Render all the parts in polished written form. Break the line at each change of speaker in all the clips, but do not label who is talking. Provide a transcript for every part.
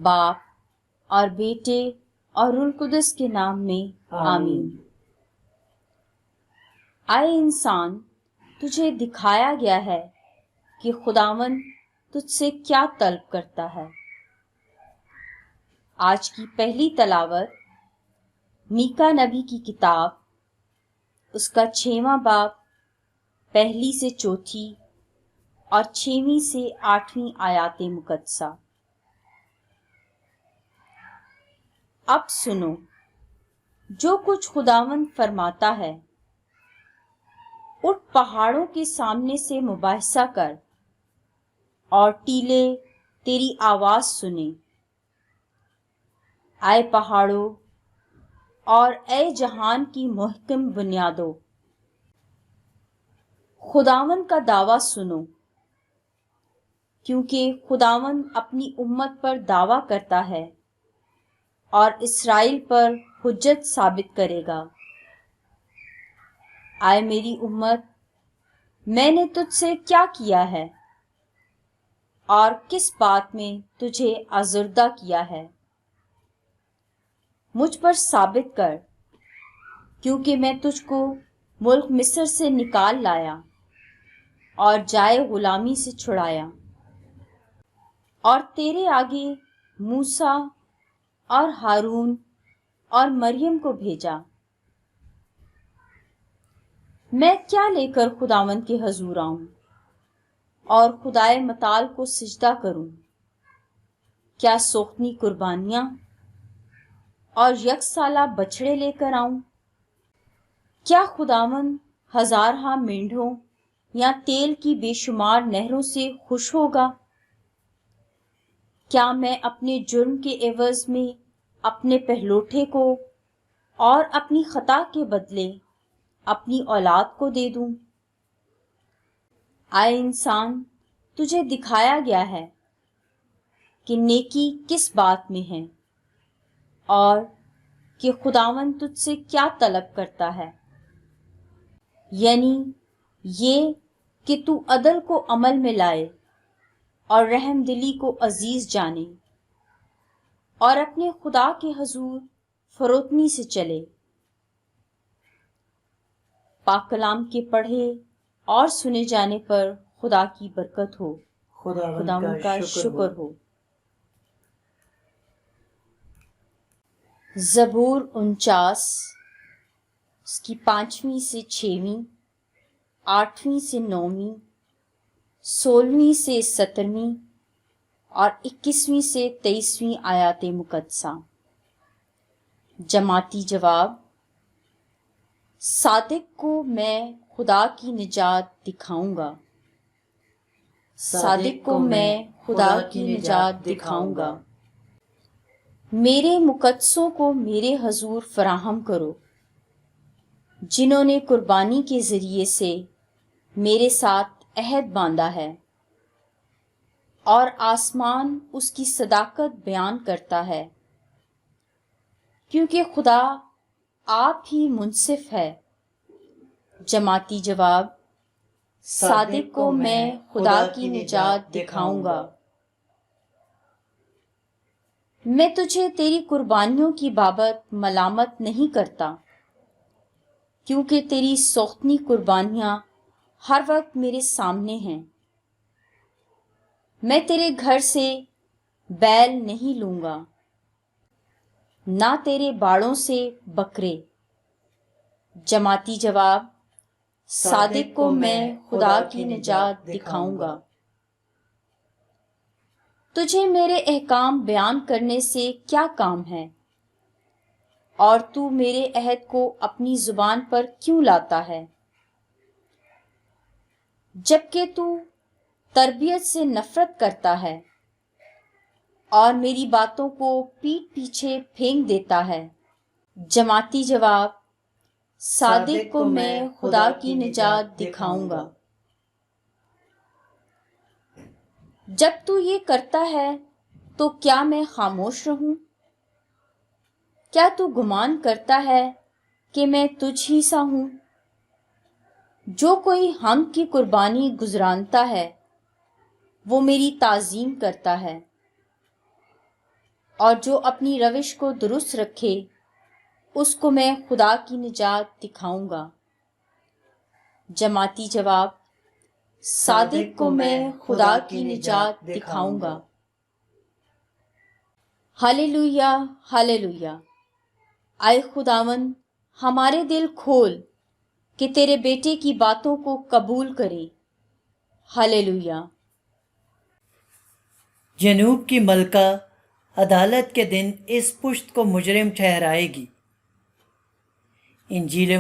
باپ اور بیٹے اور روح القدس کے نام میں آمین۔ اے انسان، تجھے دکھایا گیا ہے کہ خداوند تجھ سے کیا طلب کرتا ہے۔ آج کی پہلی تلاوت میکا نبی کی کتاب، اس کا 6واں باب 1 سے 4 اور 6 سے 8 آیات مقدسہ۔ اب سنو جو کچھ خداوند فرماتا ہے، اٹھ پہاڑوں کے سامنے سے مباحثہ کر اور ٹیلے تیری آواز سنیں۔ اے پہاڑوں اور اے جہان کی محکم بنیادوں، خداوند کا دعویٰ سنو، کیونکہ خداوند اپنی امت پر دعویٰ کرتا ہے اور اسرائیل پر حجت ثابت کرے گا۔ اے میری امت، میں نے تجھ سے کیا کیا ہے اور کس بات میں تجھے آزردہ کیا ہے؟ مجھ پر ثابت کر، کیونکہ میں تجھ کو ملک مصر سے نکال لایا اور جائے غلامی سے چھڑایا، اور تیرے آگے موسیٰ اور ہارون اور مریم کو بھیجا۔ میں کیا لے کر خداوند کے حضور آؤں اور خدائے متعال کو سجدہ کروں؟ کیا سوختنی قربانیاں اور یک سالہ بچڑے لے کر آؤں؟ کیا خداوند ہزارہا مینڈھوں یا تیل کی بے شمار نہروں سے خوش ہوگا؟ کیا میں اپنے جرم کے عوض میں اپنے پہلوٹے کو اور اپنی خطا کے بدلے اپنی اولاد کو دے دوں؟ اے انسان، تجھے دکھایا گیا ہے کہ نیکی کس بات میں ہے اور کہ خداوند تجھ سے کیا طلب کرتا ہے، یعنی یہ کہ تو عدل کو عمل میں لائے اور رحم دلی کو عزیز جانے اور اپنے خدا کے حضور فروتنی سے چلے۔ پاک کلام کے پڑھے اور سنے جانے پر خدا کی برکت ہو، خداوند کا شکر ہو۔ زبور 49، اس کی 5 سے 6، 8 سے 9، 16 سے 17 اور 21 سے 23 آیات مقدسہ۔ جماعتی جواب: صادق کو میں خدا کی نجات دکھاؤں گا، صادق کو میں خدا کی نجات دکھاؤں گا۔ میرے مقدسوں کو میرے حضور فراہم کرو، جنہوں نے قربانی کے ذریعے سے میرے ساتھ عہد باندھا ہے، اور آسمان اس کی صداقت بیان کرتا ہے، کیونکہ خدا آپ ہی منصف ہے۔ جماعتی جواب: صادق کو میں خدا کی نجات دکھاؤں گا۔ میں تجھے تیری قربانیوں کی بابت ملامت نہیں کرتا، کیونکہ تیری سوختنی قربانیاں ہر وقت میرے سامنے ہیں۔ میں تیرے گھر سے بیل نہیں لوں گا، نہ تیرے باڑوں سے بکرے۔ جماعتی جواب: صادق کو میں خدا کی نجات دکھاؤں گا۔ تجھے میرے احکام بیان کرنے سے کیا کام ہے، اور تو میرے عہد کو اپنی زبان پر کیوں لاتا ہے؟ جبکہ تو تربیت سے نفرت کرتا ہے اور میری باتوں کو پیٹھ پیچھے پھینک دیتا ہے۔ جماعتی جواب: صادق کو میں خدا کی نجات دکھاؤں گا۔ جب تو یہ کرتا ہے تو کیا میں خاموش رہوں؟ کیا تو گمان کرتا ہے کہ میں تجھ ہی سا ہوں؟ جو کوئی حمد کی قربانی گزرانتا ہے وہ میری تعظیم کرتا ہے، اور جو اپنی روش کو درست رکھے اس کو میں خدا کی نجات دکھاؤں گا۔ جماعتی جواب: صادق کو میں خدا کی نجات دکھاؤں گا۔ ہالےلویا، ہالےلویا۔ اے خداوند، ہمارے دل کھول کہ تیرے بیٹے کی باتوں کو قبول کریں۔ ہالےلویا۔
جنوب کی ملکہ عدالت کے دن اس پشت کو مجرم ٹھہرائے گی۔ انجیل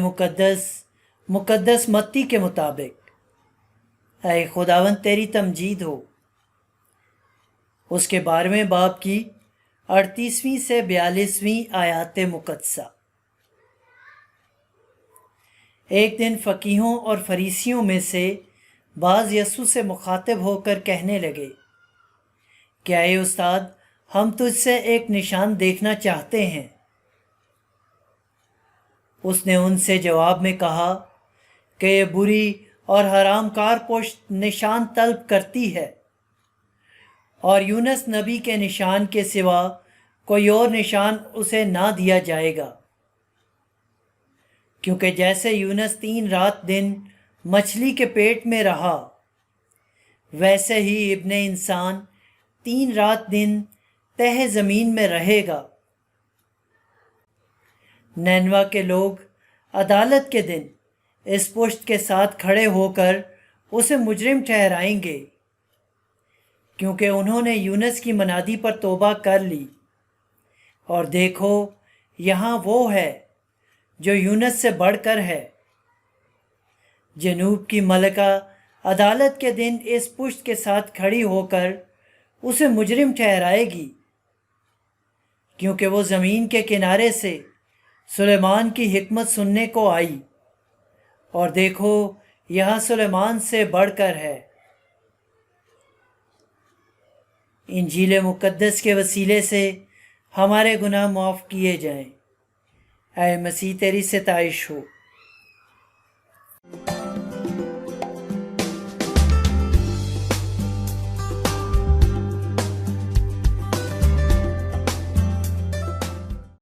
مقدس متی کے مطابق۔ اے خداوند تیری تمجید ہو۔ اس کے 12ویں باب کی 38ویں سے 42ویں آیات مقدسہ۔ ایک دن فقیہوں اور فریسیوں میں سے بعض یسوع سے مخاطب ہو کر کہنے لگے کہ اے استاد، ہم تجھ سے ایک نشان دیکھنا چاہتے ہیں۔ اس نے ان سے جواب میں کہا کہ یہ بری اور حرام کار پشت نشان طلب کرتی ہے، اور یونس نبی کے نشان کے سوا کوئی اور نشان اسے نہ دیا جائے گا، کیونکہ جیسے یونس 3 رات دن مچھلی کے پیٹ میں رہا، ویسے ہی ابن انسان 3 رات دن تہہ زمین میں رہے گا۔ نینوا کے لوگ عدالت کے دن اس پشت کے ساتھ کھڑے ہو کر اسے مجرم ٹھہرائیں گے، کیونکہ انہوں نے یونس کی منادی پر توبہ کر لی، اور دیکھو یہاں وہ ہے جو یونس سے بڑھ کر ہے۔ جنوب کی ملکہ عدالت کے دن اس پشت کے ساتھ کھڑی ہو کر اسے مجرم ٹھہرائے گی، کیونکہ وہ زمین کے کنارے سے سلیمان کی حکمت سننے کو آئی، اور دیکھو یہاں سلیمان سے بڑھ کر ہے۔ انجیل مقدس کے وسیلے سے ہمارے گناہ معاف کیے جائیں۔ اے مسیح تیری ستائش ہو۔